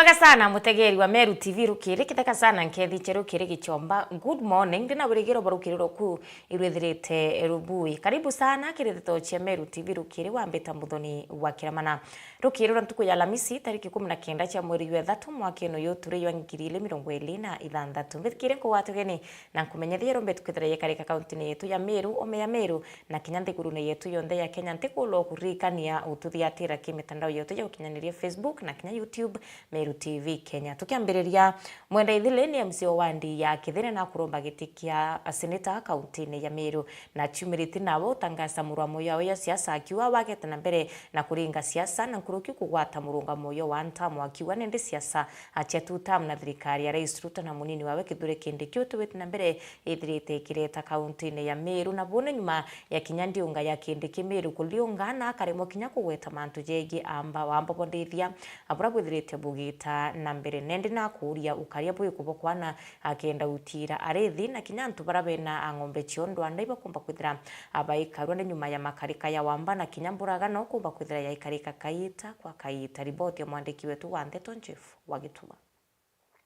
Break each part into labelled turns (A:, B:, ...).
A: Mwega sana mutegeri wa Meru TV rukiri kitaka sana nkethi cheru kiri gichomba. Good morning ndina burigiro barukiri roku irwethirite rubui. Karibu sana kirithito cha Meru TV rukiri wambeta muthoni wa kiramana. Rukiri ntuku ya Alhamisi tariki 19 cha mweri wa 3 mwaka eno yoture yo 2026. Mbikire ko watugeni na kumenyethia rombe tukithira yekarika kaunti yetu ya Meru ome ya Meru na kinyante gurune yetu yonde ya Kenya ntikulo kurikania ututhiatira kimitandao yetu ya ukinyaniria Facebook na kinya YouTube Meru TV Kenya. Tukiambiriria mwenda ithile ni MCO wandi ya Kithire na kuromba giti kia seneta kaunti ya Meru na chumiriti nabo tangasa muramo yao ya siasa akiwa wagete na mbere na kuringa siasa na nkuruki kugwata murunga moyo wa ntamu akiwa nende siasa acha tutam na thirikari ya Rais Ruto na munini wawe Kithure Kindiki utwete na mbere ithirite kireta kaunti ya Meru na bone nyuma ya kinyandi unga ya Kindiki Meru kuliungana karimo kinya kugweta mantu jegi amba wamba bondithia abura bwithirite bugita na mbere nende na kuria ukaria bwe kubokwana akenda utira arethi na kinyantu barabena angombe chiondo andaiba kumba kwithira abaikaru ne nyuma ya makarika ya wamba na kinyamburaga no kumba kwithira ya ikarika kaita kwa kaita. Riboti ya mwandiki wetu wa Ndeto Chief wagituma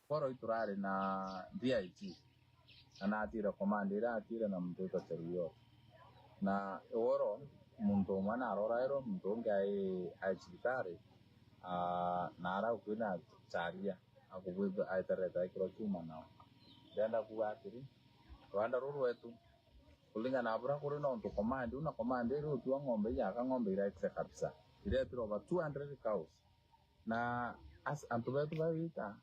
B: Koro iturare na DIG na atira komandira atira na mtoto teriyo na oro muntu mwana arorairo muntu ngai achikare nara ukwina charia akubwe aitareta ikiro chuma nao ndenda kuatiri Rwanda ruru wetu kulinga na abura kuri no ntu komandi una komandi ro tu ngombe ya ka ngombe ira exe kabisa ile tiro over 200 cows na antu betu babita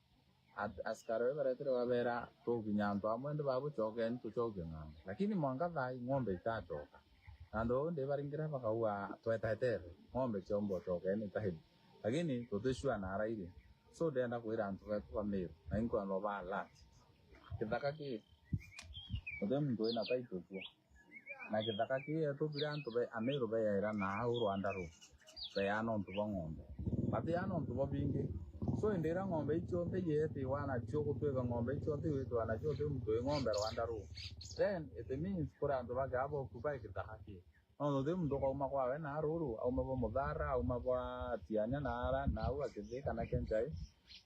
B: askari baretire wabera to binyanto amwende babu chokeni tuchokena lakini mwanga thai ngombe itatoka ando nde baringira bakaua twetatere ngombe chombo chokeni tahibi lakini tutishwa na araire so ndenda kwira antu betu wa Meru na inko ando bala kithaka ki odem ndo ina taito tu na kithaka ki eto biranto be Ameru be era na Rwanda ru be ano ntu ngombe bati ano ntu bingi so indira ngombe ichonte yete wana choko twega ngombe ichonte wetu wana chote mtu ngombe Rwanda ru then it means kura ndo baga abo kubai kithaka ki no dem ndo kwa uma kwa na ruru au mabo mudhara au mabo tianya nara na au akizika na kenjai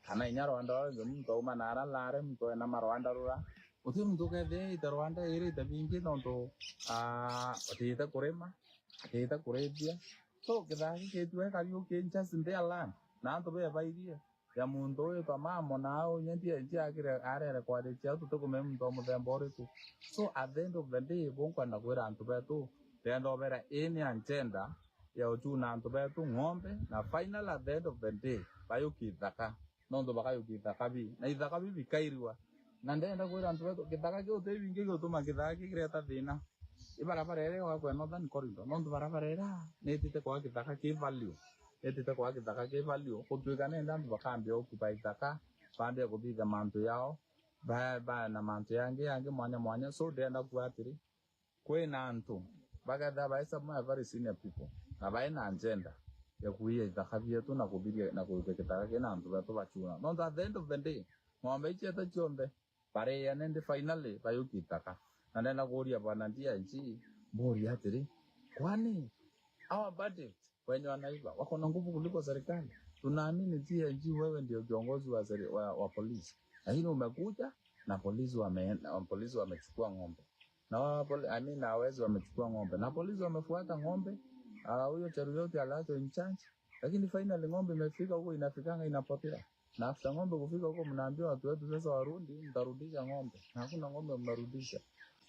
B: kana inya Rwanda ndo mtu uma nara lare mtu na Rwanda rura uti mtu ke de Rwanda iri tabingi ndo otita kurema otita kurebia so kithaki ketwe kariyo kenja sinde alan na ndo be baidia ya muntu uyu tamamo nao nyendia akire arere kwa de chia tutukume muntu muthembore tu so at the end of the day bonkwa na kwira antu betu tendo bera any agenda ya uchuna antu betu ngombe na final at the end of the day bayo kithaka nondo bakayo kithaka bi na ithaka bi bikairwa na ndenda kwira antu betu kithaka kyo te bingi gutuma kithaka kireta thina ibarabara ere wa kwa northern corridor nondo barabara era netite kwa kithaka ki value etite kwa kithaka ke value kutwika nenda antu bakambia okupa ithaka bande kuthitha mantu yao ba na mantu yange mwanya so ndenda kuatiri kwina antu bagatha baisa ma very senior people na baina agenda ya kuia ithaka vyetu na kubiria na kutheketaka kina antu betu bachuna no at the end of the day ngombe icheta chombe pare ya nende finally bayukitaka na ndenda kuria bwana DIG bori atiri kwani our budget wenye wanaiba wako na nguvu kuliko serikali. Tunaamini DIG wewe ndio kiongozi wa polisi. Lakini umekuja na polisi wamechukua ngombe. Na na wezi wamechukua ngombe. Na polisi wamefuata ngombe. Huyo Cheruiyot alacho in charge. Lakini finally ngombe imefika huko inafikanga inapotea. Na after ngombe kufika huko mnaambiwa watu wetu sasa warudi, mtarudisha ngombe. Na hakuna ngombe mnarudisha.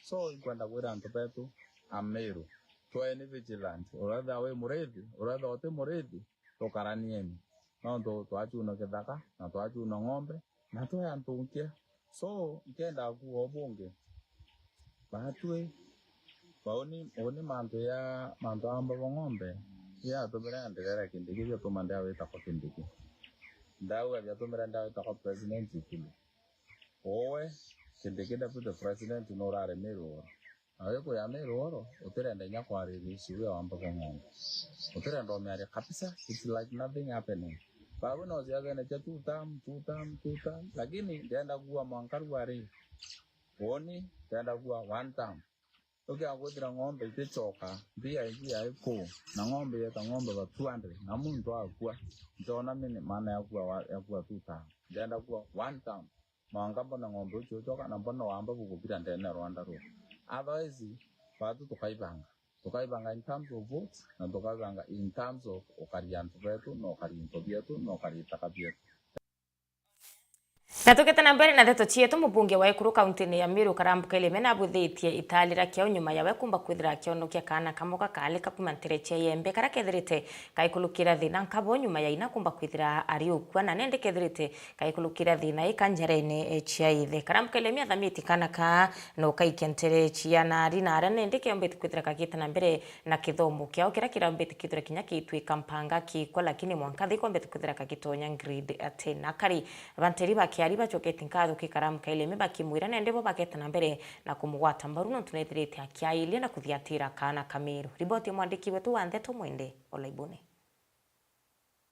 B: So kwenda kwenda antopetu Ameru. Tuwe vigilant, uradha we muredi, uradha ote muredi, tokaranieni. Nondo tuachuna kithaka, na tuachuna ngombe, na tuwe antunkia. So, ikenda kuhobunge. Bahatue, baoni manto amba ngombe. Ya, tumira ndegera Kindiki, ya tumandea weta kwa Kindiki. Ndawe, ya tumira weta kwa president ikulu. Owe, Kindiki deputy president inorare Meru. Aweko ya Meru oro, utirenda nya kwa release ya wamba ngombe. Utirenda omeare kabisa, it's like nothing happening. Babu no ziaga na tutam, lakini ndenda kuwa mwankaru wari. Woni ndenda kuwa one time. agwethira ng'ombe itichoka mbia iku na ng'ombe yeta ng'ombe ba 200 na muntu akua njona mini maana yakua 2,000 ndenda kuwa 1,000 manga mbona ng'ombe uchoka na mbona wamba bukubira ndene Rwanda ro otherwise batu tukaibanga in terms of votes na tukaibanga in terms of okariantu betu no okarinto bietu no okaritaka bietu.
A: Na tukete na mbere na theto chietu mubunge wa Ikuru kaunti ya Meru Karambuka Ileme na buthitie italira kyo nyuma yawe kumba kwithira kyonokia kana kamoka kale kapumantere cheyembe kara kethirite kaikulukira thina nkabo nyuma ya ina kumba kwithira ari ukwa na nende kethirite kaikulukira thina ikanjarene chiaithe Karambuka Ileme athamiti kana ka no kaikentere chiana ari na ara nende kyombeti kwithira kakita na mbere na kithomo kyao kira kirambeti kwithira kinya kitwika mpanga kiko lakini mwankathi kombeti kwithira kakitonya grid atena kari banteri bakia bachokete nkatho kikarambuka Ileme bakimwira nende bo baketa na mbere na kumugwata mbaru no tunethirite akiailie na kuthiatira kana Kameru. Riboti mwandiki wetu wa Ndeto Mwende Olaibone.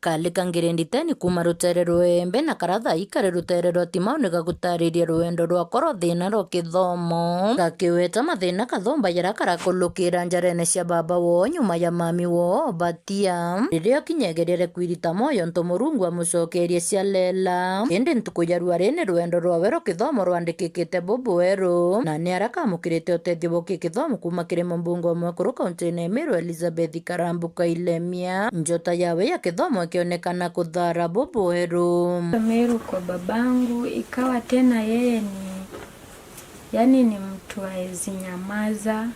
C: Kalika ngirenditeni kuma rutere rwembe na karatha ikare rutere rwa timau nega gutariria ruendo rwa koro thina ro kithomo gakiweta mathina kathomba yara karakulukira njarene cia baba wo nyuma ya mami wo batia riria kinyegerere kwirita moyo ntomurungu amucokerie cia lela indi ntuku ya rwarene ruendo rwa wero kithomo rwandikikite boboero na ni arakamukirite utethio boki kithomo kuma kiri mbungo mwe kuru kaunti ya Meru Elizabeth Karambuka Ilemia njota yawe ya kithomo kionekana kudhara boboero
D: Meru kwa babangu ikawa tena yeye ni mtu aezi nyamaza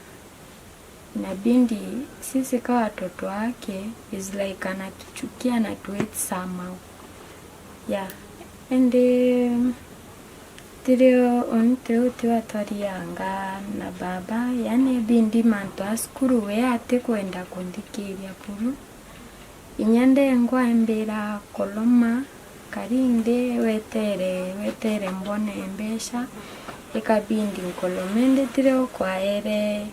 D: na bindi sisi kwa watoto wake is like anatuchukia na tuweti somehow and tirio tiwatwarianga na baba bindi mantu askuru we ate kwenda kundhikiria puru inyande ngwa mbira koloma karinde wetere mbone mbesha ikabindi kolomende tire kwaere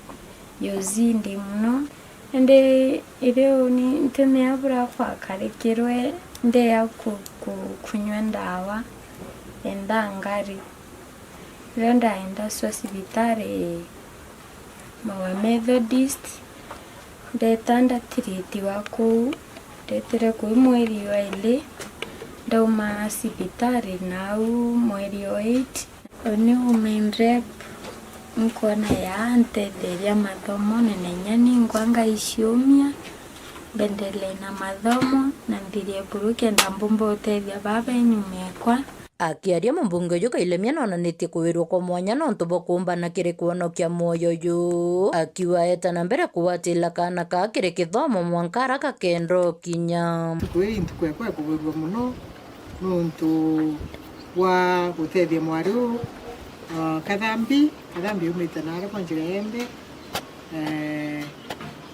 D: yozindi muno ende ireo ni nteme abura kwa karekirwe nde ya kunywa ndawa endangari renda enda sibitare mawa Methodist ndetanda tiriti wako tetere kui mweri wa ile ndauma sibitari nau mweri wa 8 oni umendrep mkona ya antetheria mathomo nenenyani ngwanga isiumia bendele na mathomo na ndirie buruke ndambumbo utethia baba enyumekwa
C: akiaria mbunge uyu Ilemia nonanitie kuwirwo kwa mwanya no ntubo kumbana kiri kuonokia moyo yu akiwa eta na mbere kuwatila kana ka kiri kithomo mwankara ka kendo kinya
E: kwiri ntukwe kwa kuwirwa muno nuntu wa gutethia mwariu kathambi umite nare kwa njira yembe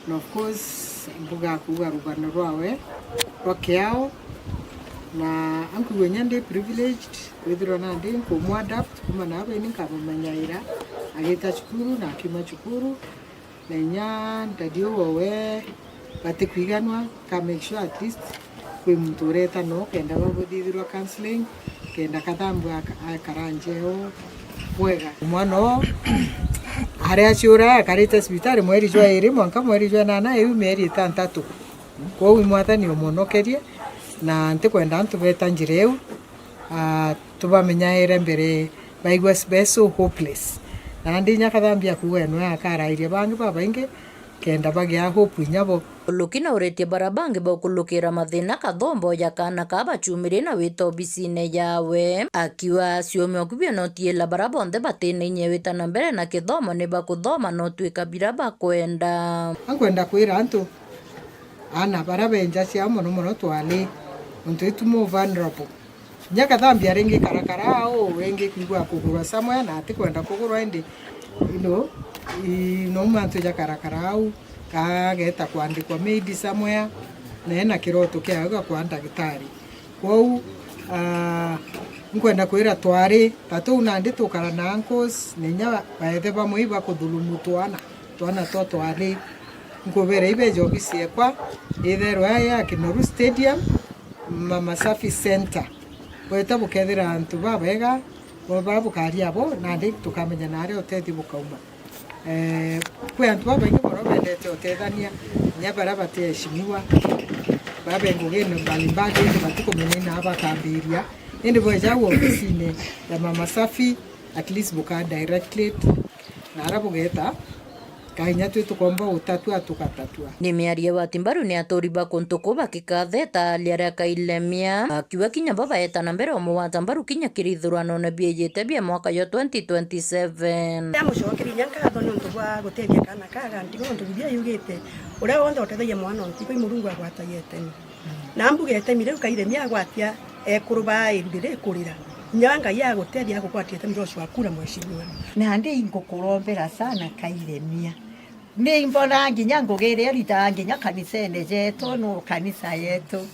E: no of course mbuga kuga rugano rwawe rwakiao na ankuwe nyande privileged withiro nandi ko adapt kuma nawe ni kamumenyaira agita chukuru na kima chukuru na nya ndadio wowe bate kwiganwa ka make sure at least kwe mtureta no kenda babuthithirwa counseling kenda kathambu akaranjeo wega mwana aria chura karita hospitali mweri jwa iri mwanka mweri jwa nana eyu meri 3 kwa wimwathani omonokerie na ntikwenda ntu beta njireu tubamenyaire mbere baigwa special hopeless na ndinya kathambia kuwe no akarairie bangi babainge kenda bagia hope nyabo
C: lukina uretie barabangi bokulukira mathina kathombo ya kana kabachumire na wito bisine yawe akiwa ciome okubia no tiela barabonde batene nyewita na mbere na kithomo ne bakuthoma no twika biraba kwenda
E: ankwenda kwira antu ana barabenja cia muno twali untu itumo vulnerable nyaka thambia rengi karakara au wengi kwigwa kugurwa samwe na atikwenda kugurwa indi no mantu ja karakara au kageta kwandikwa made somewhere na ena kiroto kiaga kwa ndagitari kwau nkwenda kwira twari tatu nandi tukara na uncles ninya baethe bamwe bakuthulumu twana twari nkobere ibejo bisiekwa itherwa ya Kinoru Stadium Mama Safi Center weta bukethira antu babega babukaria abo nandi tukamenya nare utethi bukauma kwe antu babaingi mono bendete utethania nya bara bateheshimiwa babe ngugeno mbalimbali ende batukomenena abakambiria ende boja ofisine ya Mama Safi at least buka directorate na arabugeta kainya tu tukomba utatua tukatatua
C: ni miaria wa timbaru ni atoriba kuntuko bakikatheta aliaria kailemia akiwa kinya baba etana mbere wa tambaru kinya kirithurano na biejete bia mwaka yo 2027
F: amucokeri nyanka thoni untu bwa gutethia kana kaga ndiko untu bia yugite uria wonde utethagia mwana ntiko imurungu agwatagete na mbugete mire ukairemia agwatia ekuruba indire kurira nyanga ya gutethia gukwatie miro cwa kura mweshimiwa
G: na ndi ngukurombera sana kairemia ni mbona nginya ngugire rita nginya kanisene jetu no kanisa yetu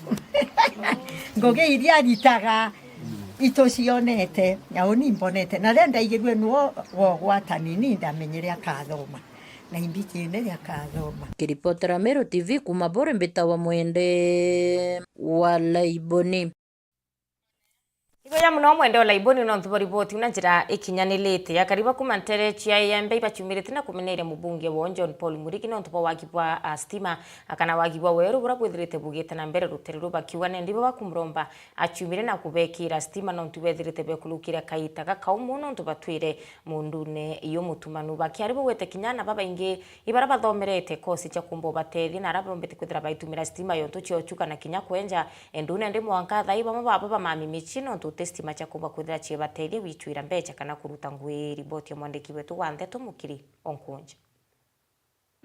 G: ngugiria ritaga itocionete nyao ni mbonete na renda igirwe nuo gwatani ni ndamenyere akathoma na imbitine ya kathoma.
C: Kiripotera Meru TV kuma Bore Mbita wa Mwende wa Laiboni.
A: Igoya muno mwende wa Laiboni no ntubori boti una njira ikinyanilite ya kariba kumantere chia yembe ibachumirite na kumenere mubunge wa John Paul Murigi no ntubo wakibwa stima akana wakibwa weru bura bwithirite bugite na mbere ruterero bakiwa ndibo bakumromba achumire na kubekira stima no ntubethirite bekulukira kaita kakaumu no ntubatwire mundune iyo mutumanu bakiaribo wete kinyana baba inge ibara bathomerete kosi cha kumbo batethi na arabombete kwithira baitumira stima yo ntuchiochuka na kinya kwenja endune ndi mwanka thaiba mababa mami michino stima cha kumba kwithira chie bateithie wichuira mbecha kana kuruta ngui riboti ya mwandiki wetu wa Ndeto Mukiri Onkunja.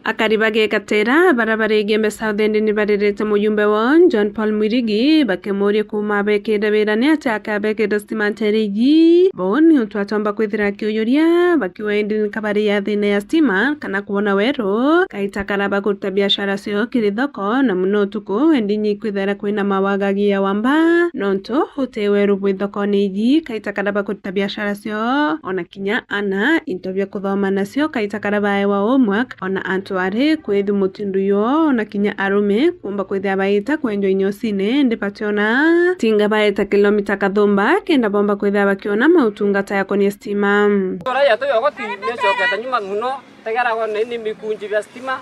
H: Akariba gekatera barabara igembe South End ni barirete muyumbe wa John Paul Murigi bakemori kuma bekeda berane ataka bekeda stima terigi boni utwatomba kwithira kyoyoria bakiwa ndi kabari ya thina ya stima kana kuona wero kaitakara bakuta biashara sio kirithoko na muno tuko endinyi kwithira kwina mawagagi ya wamba nonto hutewe rubwithoko niji kaitakara bakuta biashara sio ona kinya ana interview kuthoma nasio kaitakara bae wa omwak ona tware kwethu mutindu yo na kinya arume kumba kwethia baita kwenjo inyosine ndipationa tinga baita kilomita kathumba kenda bomba kwethia bakiona mautungata yako ni stima
I: tora ya to yogoti neso keta nyuma muno tegara go ni mikunji vya stima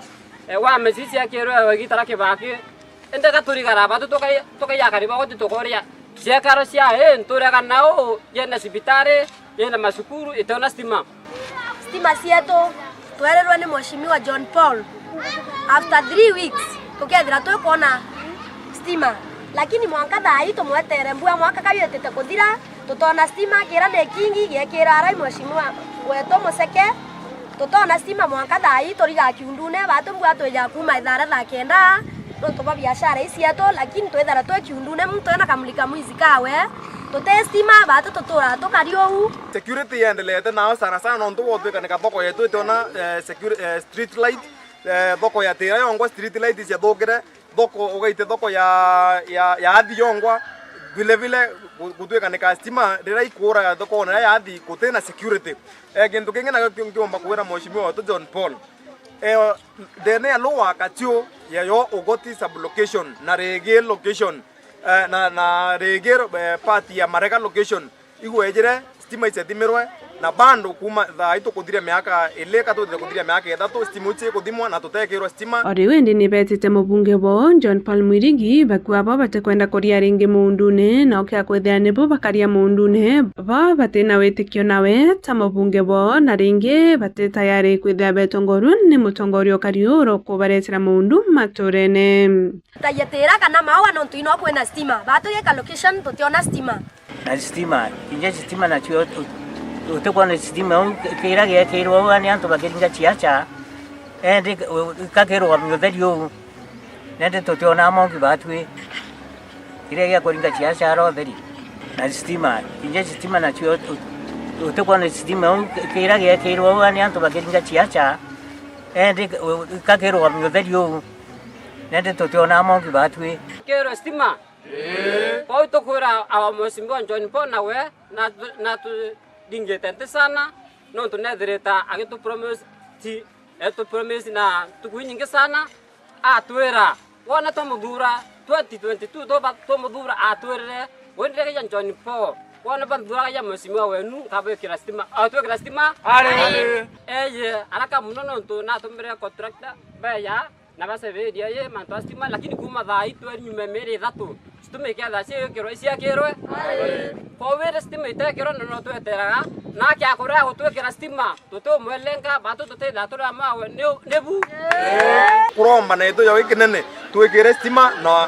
I: wa mesisi akero wagitara ke baki ende katuri garaba to ya kariba goti to koria sia karo sia ntura kanao yena sibitare yena masukuru itona stima
J: sieto twererwa ni mheshimiwa John Paul after 3 weeks tukethira twikona stima lakini mwanka thai tumwetere mbua mwaka kabietete kuthira tutona stima kira ne kingi gekira arai mheshimiwa weto museke tutona stima mwanka thai toriga kiundune batumbua tweja kuma ithara tha kenda tutoba biashara isieto lakini twethara twe kiundune mtu ena kamulika mwizi kawe tutestima batu tutura tukariou
K: security yendelete nao sana no ntuwotwe kana thoko yetu tona street light thoko ya tira yongwa street light cia thukire thoko ugaite thoko ya athi yongwa vile vile gutwika ni customer rira ikura thoko na ya athi kutena security kintu kingi na kiomba kuwira mheshimiwa wetu John Paul dene alowa katio ya yo ugoti sub location na rege location na regero party ya Marega location igwejere stima isetimirwe na bando kuma tha ito kuthira miaka ileka to kuthira miaka ethatu stima uche kuthimwa na tutekirwa stima
H: ori wendi ni betite mubunge bo John Paul Murigi bakwa bate kwenda kuria ringi mundune na okya kwethia ni bo bakaria mundune batena wetikio nawe ta mubunge bo na ringi bate tayari kwethia betongoru ni mutongorio kariuro kubaretira mundu maturene
J: tayetera kana mawa no tuino kwena stima batugeka location tutiona stima
L: na stima kinje stima na chio utekwa na stima kira ge kiro ani anto bakiringa chiacha ende kakero wa myotherio nende tutiona mongi batwe kira ge koringa chiacha ro theri na stima kinje stima na chio utekwa na stima kira ge kiro ani anto bakiringa chiacha ende kakero wa myotherio nende tutiona mongi batwe
I: kero stima kwa to kura awa mheshimiwa John Paul nawe na tu dingetente sana no tunethireta agitu promise na tukunyinge sana atwira wona to muthura 2022 to muthura atwirire wendere ya John Paul wana bandura ya mheshimiwa wenu kabe kila stima atwe kila stima alaka munono to na tumbere contractor baya na base vedia ye manto stima lakini kuma dai tu nyume mere datu stume kia da se kero isia kero power stima ite kero no to etera na kya kora ho to kira stima to mwelenga batu to te datu ma nebu
K: kuromba na ito yo ikinene tu kira stima na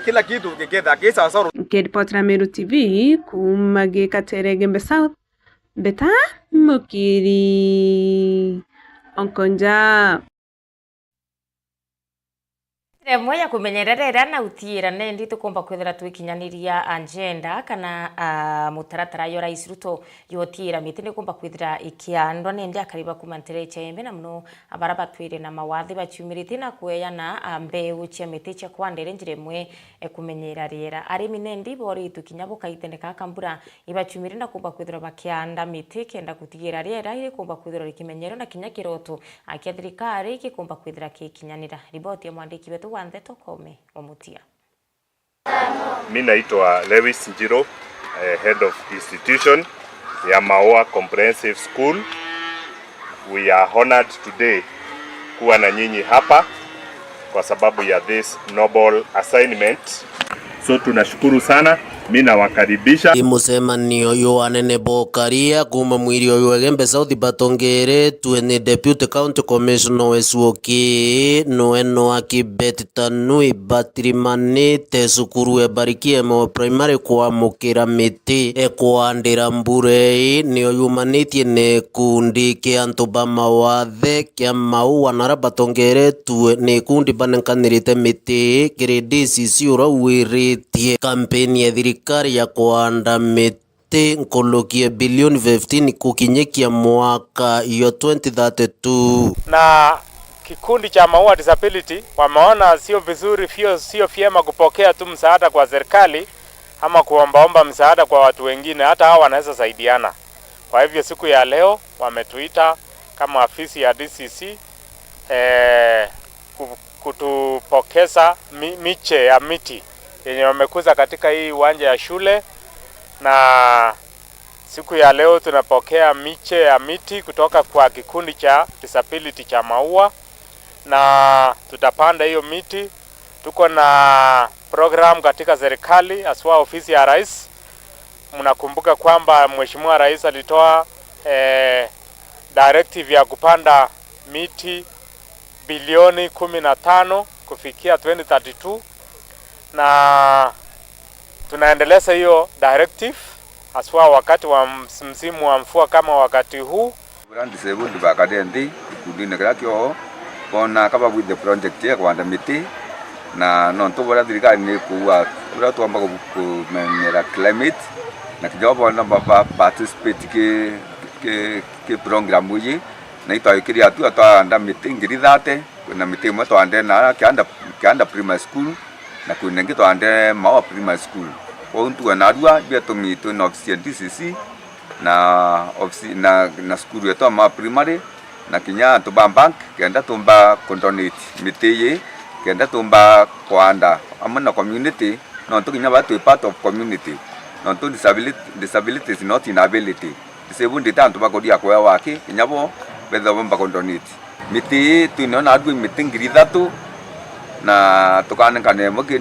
K: kila kitu kikeda kisa sawa
H: Kiripoti Meru TV kumage Katere Gembe South beta mukiri onkonja
A: Remwe ya kumenyerera na utira nendi tukomba kwethera twikinyaniria agenda kana mutaratara yo Rais Ruto yotira mitine komba kwethera ikiandwa nendi akariba kumantere chembe na mno abaraba twire na mawathi bachumirite na kweyana mbeu cia miti cia kwandere njiremwe kumenyera riera arimi nendi bori tukinyabo kaitene kakambura ibachumire na komba kwethera bakianda miti kenda kutigira riera ile komba kwethera ikimenyero na kinya kiroto akiathirikari kikomba kwethera kikinyanira riboti ya mwandiki wetu Wande Tokome Omutia.
M: Mimi naitwa Lewis Njiro, head of institution ya Maua Comprehensive School. We are honored today kuwa na nyinyi hapa kwa sababu ya this noble assignment. So tunashukuru sana. Mimi nawakaribisha
N: imusemanio yo anene bokaria kuma mwiri yo Gembe South Batongere tuene deputy county commissioner wesuoki noeno akibetitanui batrimanite sukuru ebarikie mo primary kwa mukira miti ekwandira mbure niyo yumanitie ne kundi ke antoba mawathe kya Maua nara Batongere tu ne kundi banenkanirite miti grade CC ura wiritie kampeni ya serikali ya kuanda miti nkolokie bilioni 15 kukinyekia mwaka yo 2032.
O: Na kikundi cha Maua Disability wameona sio vizuri, sio vyema kupokea tu msaada kwa serikali ama kuombaomba msaada kwa watu wengine, hata hao wanaweza saidiana. Kwa hivyo siku ya leo wametuita kama afisi ya DCC kutupokeza miche ya miti yenye wamekuza katika hii uwanja ya shule, na siku ya leo tunapokea miche ya miti kutoka kwa kikundi cha disability cha Maua, na tutapanda hiyo miti. Tuko na program katika serikali aswa ofisi ya rais. Mnakumbuka kwamba Mheshimiwa Rais alitoa directive ya kupanda miti bilioni 15 kufikia 2032, na tunaendeleza hiyo directive aswa wakati wa msimu wa mvua kama wakati huu.
P: Brandi sebundi bakadendi kudine krakyo kona kaba with the project ya kwanda miti na non to bora dirika ni kuwa bora to amba kumenyera climate na kijobo na baba participate ke program uji na ito ikiri atu anda miti ngiri date na miti mo to ande na kianda primary school na kunengi to ande Maua primary school ko ntu na adua bia to mito na office DCC na office na school yetu Maua primary na kinya to bank kenda tumba contonate miti kenda tumba kwanda amana community no to kinya batu part of community no to disability is not inability disabled tanto bakodia kwa wake kinyabo beza bomba contonate miti tunaona adui miti ngiri datu na tukane kane mo ke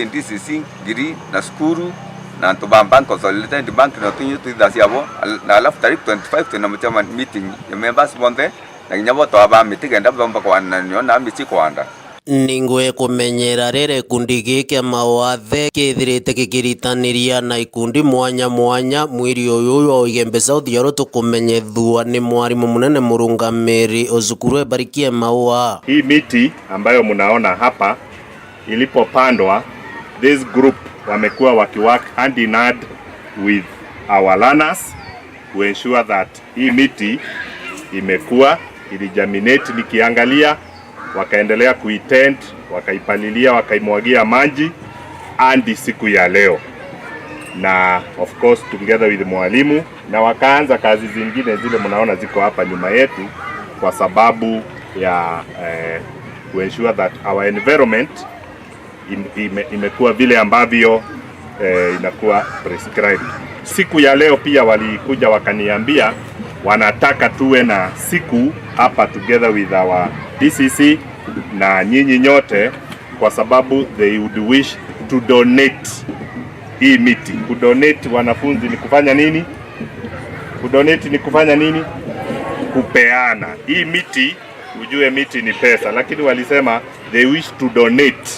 P: DCC giri na skuru na to bank consolidated bank na tunyo tu dasiabo na alafu tarehe 25 tunamchama meeting ya members bonde na nyabo to aba miti kenda bomba kwa na miti kwanda
N: ningwe kumenyera rere kundi gike mawathe kithirite kikiritaniria na ikundi mwanya mwiri uyu wa Gembe South yaro tukumenyethua ni mwarimu munene murungamiri ozukuru ebarikie Maua.
M: Hii miti ambayo mnaona hapa ilipopandwa, this group wamekuwa wakiwork hand in hand with our learners to ensure that hii miti imekuwa ilijaminate. Nikiangalia wakaendelea kuitend, wakaipalilia, wakaimwagia maji hadi siku ya leo, na of course together with mwalimu, na wakaanza kazi zingine zile mnaona ziko hapa nyuma yetu, kwa sababu ya to ensure that our environment imekuwa vile ambavyo inakuwa prescribed. siku ya leo pia walikuja wakaniambia wanataka tuwe na siku hapa together with our DCC na nyinyi nyote, kwa sababu they would wish to donate hii miti. Kudonate wanafunzi ni kufanya nini? Kudonate ni kufanya nini? Kupeana. Hii miti, ujue miti ni pesa, lakini walisema they wish to donate,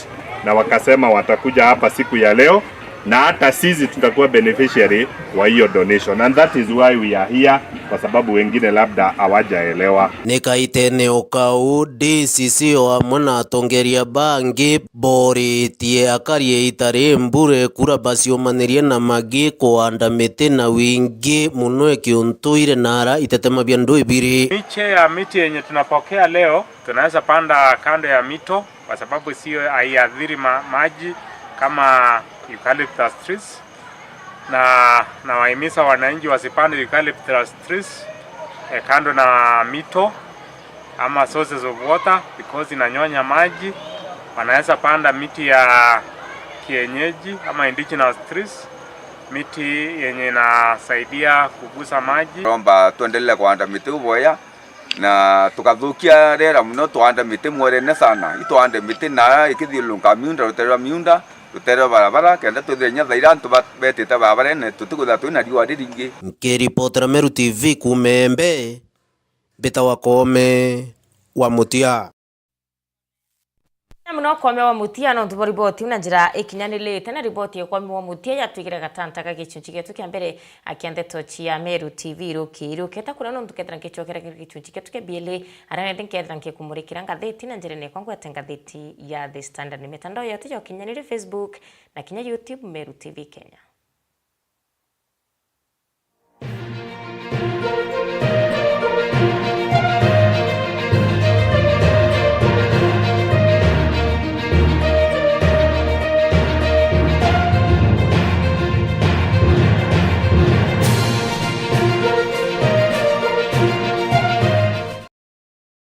M: na wakasema watakuja hapa siku ya leo, na hata sisi tutakuwa beneficiary wa hiyo donation, and that is why we are here, kwa sababu wengine labda hawajaelewa.
N: Nikaitene ukau DCC hamwe na atongeria bangi boritie akarie itari mbure kura baciomanirie na magi kuanda miti na wingi muno ikiuntuire nara itetema bia ndu ibiri.
O: Miche ya miti yenye tunapokea leo tunaweza panda kando ya mito, kwa sababu sio haiadhiri maji kama eucalyptus trees, na wahimiza wananchi wasipande eucalyptus trees kando na mito ama sources of water because inanyonya maji. Wanaweza panda miti ya kienyeji ama indigenous trees, miti yenye inasaidia kugusa maji.
P: Romba tuendelee kuanda miti uboya na tukathukia rera muno, tuanda miti mwerene sana, ituande miti na ikithilunga miunda rutera miunda rutera barabara kenda tuthenya thaira antu betete barabara ne tutukutha twina riwa riringi.
N: Nkiripotera Meru TV kumembe Beta Wakome wa Mutia.
A: Muno Kome wa Mutia no tubo riboti na njira ikinyanilite na riboti Kome wa Mutia yatwigire gatanta ka gicunci getu kia mbere akiande tochi ya Meru TV ruketa kuna no tukethera ngicokera gicunci getu ke biele arane ndinkethera ngikumurikira ngatheti na njira ne kwangu atengatheti ya The Standard. Ni mitandao yote ya kinyanire Facebook na kinya YouTube Meru TV Kenya.